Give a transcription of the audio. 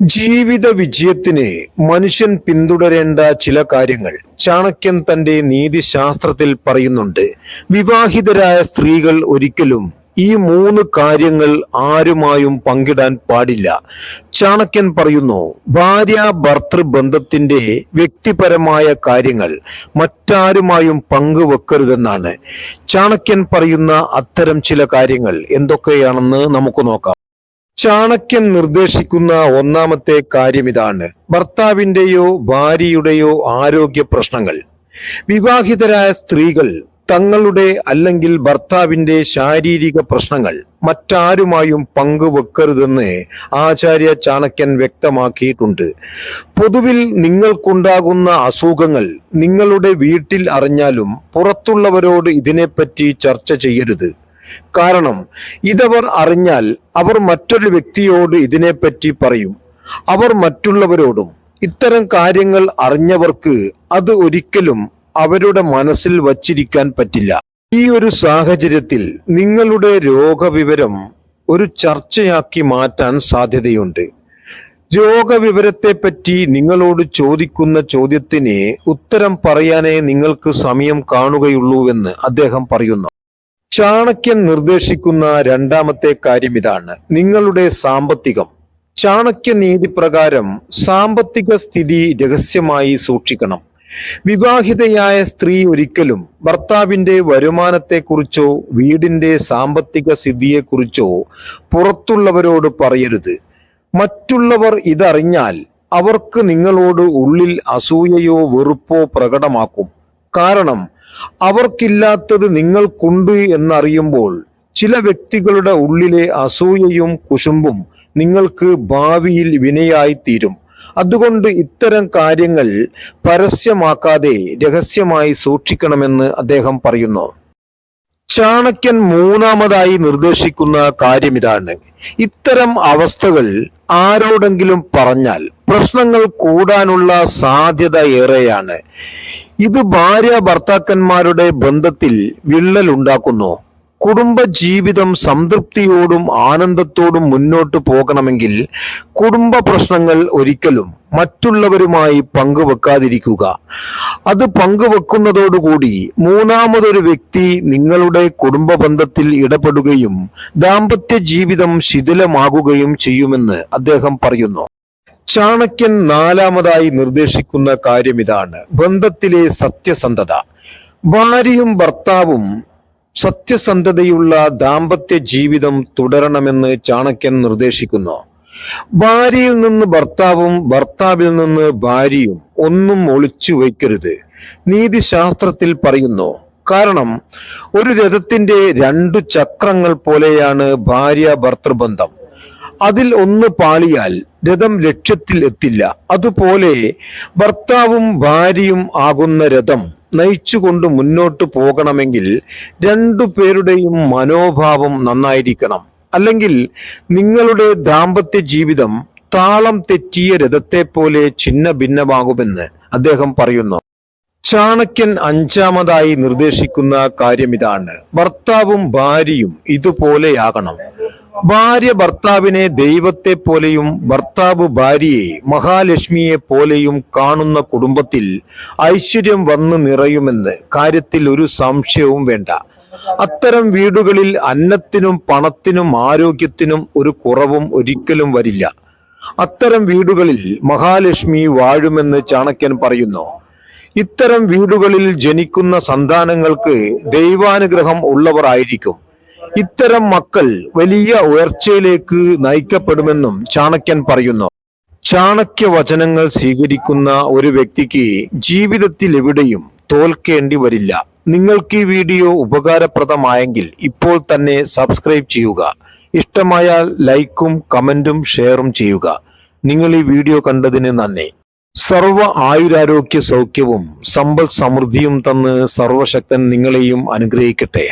ജീവിത വിജയത്തിന് മനുഷ്യൻ പിന്തുടരേണ്ട ചില കാര്യങ്ങൾ ചാണക്യൻ തന്റെ നീതിശാസ്ത്രത്തിൽ പറയുന്നുണ്ട്. വിവാഹിതരായ സ്ത്രീകൾ ഒരിക്കലും ഈ 3 കാര്യങ്ങൾ ആരുമായും പങ്കിടാൻ പാടില്ല. ചാണക്യൻ പറയുന്നു, ഭാര്യ ഭർത്തൃ ബന്ധത്തിന്റെ വ്യക്തിപരമായ കാര്യങ്ങൾ മറ്റാരുമായും പങ്കുവെക്കരുതെന്നാണ്. ചാണക്യൻ പറയുന്ന അത്തരം ചില കാര്യങ്ങൾ എന്തൊക്കെയാണെന്ന് നമുക്ക് നോക്കാം. ചാണക്യൻ നിർദ്ദേശിക്കുന്ന ഒന്നാമത്തെ കാര്യം ഇതാണ്: ഭർത്താവിന്റെയോ ഭാര്യയുടെയോ ആരോഗ്യ പ്രശ്നങ്ങൾ. വിവാഹിതരായ സ്ത്രീകൾ തങ്ങളുടെ അല്ലെങ്കിൽ ഭർത്താവിന്റെ ശാരീരിക പ്രശ്നങ്ങൾ മറ്റാരുമായും പങ്കുവെക്കരുതെന്ന് ആചാര്യ ചാണക്യൻ വ്യക്തമാക്കിയിട്ടുണ്ട്. പൊതുവിൽ നിങ്ങൾക്കുണ്ടാകുന്ന അസുഖങ്ങൾ നിങ്ങളുടെ വീട്ടിൽ അറിഞ്ഞാലും പുറത്തുള്ളവരോട് ഇതിനെപ്പറ്റി ചർച്ച ചെയ്യരുത്. കാരണം ഇതവർ അറിഞ്ഞാൽ അവർ മറ്റൊരു വ്യക്തിയോട് ഇതിനെപ്പറ്റി പറയും. അവർ മറ്റുള്ളവരോടും. ഇത്തരം കാര്യങ്ങൾ അറിഞ്ഞവർക്ക് അത് ഒരിക്കലും അവരുടെ മനസ്സിൽ വച്ചിരിക്കാൻ പറ്റില്ല. ഈ ഒരു സാഹചര്യത്തിൽ നിങ്ങളുടെ രോഗവിവരം ഒരു ചർച്ചയാക്കി മാറ്റാൻ സാധ്യതയുണ്ട്. രോഗവിവരത്തെപ്പറ്റി നിങ്ങളോട് ചോദിക്കുന്ന ചോദ്യത്തിന് ഉത്തരം പറയാനേ നിങ്ങൾക്ക് സമയം കാണുകയുള്ളൂവെന്ന് അദ്ദേഹം പറയുന്നു. ചാണക്യൻ നിർദ്ദേശിക്കുന്ന രണ്ടാമത്തെ കാര്യം ഇതാണ്: നിങ്ങളുടെ സാമ്പത്തികം. ചാണക്യ നീതി പ്രകാരം സാമ്പത്തിക സ്ഥിതി രഹസ്യമായി സൂക്ഷിക്കണം. വിവാഹിതയായ സ്ത്രീ ഒരിക്കലും ഭർത്താവിന്റെ വരുമാനത്തെക്കുറിച്ചോ വീടിന്റെ സാമ്പത്തിക സ്ഥിതിയെക്കുറിച്ചോ പുറത്തുള്ളവരോട് പറയരുത്. മറ്റുള്ളവർ ഇതറിഞ്ഞാൽ അവർക്ക് നിങ്ങളോട് ഉള്ളിൽ അസൂയയോ വെറുപ്പോ പ്രകടമാക്കും. കാരണം അവർക്കില്ലാത്തത് നിങ്ങൾക്കുണ്ട് എന്നറിയുമ്പോൾ ചില വ്യക്തികളുടെ ഉള്ളിലെ അസൂയയും കുശുമ്പും നിങ്ങൾക്ക് ഭാവിയിൽ വിനയായിത്തീരും. അതുകൊണ്ട് ഇത്തരം കാര്യങ്ങൾ പരസ്യമാക്കാതെ രഹസ്യമായി സൂക്ഷിക്കണമെന്ന് അദ്ദേഹം പറയുന്നു. ചാണക്യൻ മൂന്നാമതായി നിർദ്ദേശിക്കുന്ന കാര്യം ഇതാണ്: ഇത്തരം അവസ്ഥകൾ ആരോടെങ്കിലും പറഞ്ഞാൽ പ്രശ്നങ്ങൾ കൂടാനുള്ള സാധ്യത ഏറെയാണ്. ഇത് ഭാര്യ ഭർത്താക്കന്മാരുടെ ബന്ധത്തിൽ വിള്ളലുണ്ടാക്കുന്നു. കുടുംബ ജീവിതം സംതൃപ്തിയോടും ആനന്ദത്തോടും മുന്നോട്ട് പോകണമെങ്കിൽ കുടുംബ പ്രശ്നങ്ങൾ ഒരിക്കലും മറ്റുള്ളവരുമായി പങ്കുവെക്കാതിരിക്കുക. അത് പങ്കുവെക്കുന്നതോടുകൂടി മൂന്നാമതൊരു വ്യക്തി നിങ്ങളുടെ കുടുംബ ബന്ധത്തിൽ ഇടപെടുകയും ദാമ്പത്യ ജീവിതം ശിഥിലമാകുകയും ചെയ്യുമെന്ന് അദ്ദേഹം പറയുന്നു. ചാണക്യൻ നാലാമതായി നിർദ്ദേശിക്കുന്ന കാര്യം ഇതാണ്: ബന്ധത്തിലെ സത്യസന്ധത. ഭാര്യയും ഭർത്താവും സത്യസന്ധതയുള്ള ദാമ്പത്യ ജീവിതം തുടരണമെന്ന് ചാണക്യൻ നിർദ്ദേശിക്കുന്നു. ഭാര്യയിൽ നിന്ന് ഭർത്താവും ഭർത്താവിൽ നിന്ന് ഭാര്യയും ഒന്നും ഒളിച്ചു വയ്ക്കരുത്. നീതിശാസ്ത്രത്തിൽ പറയുന്നു. കാരണം ഒരു രഥത്തിന്റെ 2 ചക്രങ്ങൾ പോലെയാണ് ഭാര്യ ഭർത്തൃബന്ധം. അതിൽ ഒന്ന് പാളിയാൽ രഥം ലക്ഷ്യത്തിൽ എത്തില്ല. അതുപോലെ ഭർത്താവും ഭാര്യയും ആകുന്ന രഥം നയിച്ചുകൊണ്ട് മുന്നോട്ട് പോകണമെങ്കിൽ 2 പേരുടെയും മനോഭാവം നന്നായിരിക്കണം. അല്ലെങ്കിൽ നിങ്ങളുടെ ദാമ്പത്യ ജീവിതം താളം തെറ്റിയ രഥത്തെ പോലെ ഛിന്ന ഭിന്നമാകുമെന്ന് അദ്ദേഹം പറയുന്നു. ചാണക്യൻ അഞ്ചാമതായി നിർദ്ദേശിക്കുന്ന കാര്യം ഇതാണ്: ഭർത്താവും ഭാര്യയും ഇതുപോലെയാകണം. ഭാര്യ ഭർത്താവിനെ ദൈവത്തെ പോലെയും ഭർത്താവ് ഭാര്യയെ മഹാലക്ഷ്മിയെ പോലെയും കാണുന്ന കുടുംബത്തിൽ ഐശ്വര്യം വന്നു നിറയുമെന്ന് കാര്യത്തിൽ ഒരു സംശയവും വേണ്ട. അത്തരം വീടുകളിൽ അന്നത്തിനും പണത്തിനും ആരോഗ്യത്തിനും ഒരു കുറവും ഒരിക്കലും വരില്ല. അത്തരം വീടുകളിൽ മഹാലക്ഷ്മി വാഴുമെന്ന് ചാണക്യൻ പറയുന്നു. ഇത്തരം വീടുകളിൽ ജനിക്കുന്ന സന്താനങ്ങൾക്ക് ദൈവാനുഗ്രഹം ഉള്ളവർ ആയിരിക്കും. ഇത്തരം മക്കൾ വലിയ ഉയർച്ചയിലേക്ക് നയിക്കപ്പെടുമെന്നും ചാണക്യൻ പറയുന്നു. ചാണക്യ വചനങ്ങൾ സ്വീകരിക്കുന്ന ഒരു വ്യക്തിക്ക് ജീവിതത്തിൽ എവിടെയും തോൽക്കേണ്ടി വരില്ല. നിങ്ങൾക്ക് ഈ വീഡിയോ ഉപകാരപ്രദമായെങ്കിൽ ഇപ്പോൾ തന്നെ സബ്സ്ക്രൈബ് ചെയ്യുക. ഇഷ്ടമായാൽ ലൈക്കും കമന്റും ഷെയറും ചെയ്യുക. നിങ്ങൾ ഈ വീഡിയോ കണ്ടതിന് നന്ദി. സർവ ആയുരാരോഗ്യ സൗഖ്യവും സമ്പൽ സമൃദ്ധിയും തന്ന് സർവശക്തൻ നിങ്ങളെയും അനുഗ്രഹിക്കട്ടെ.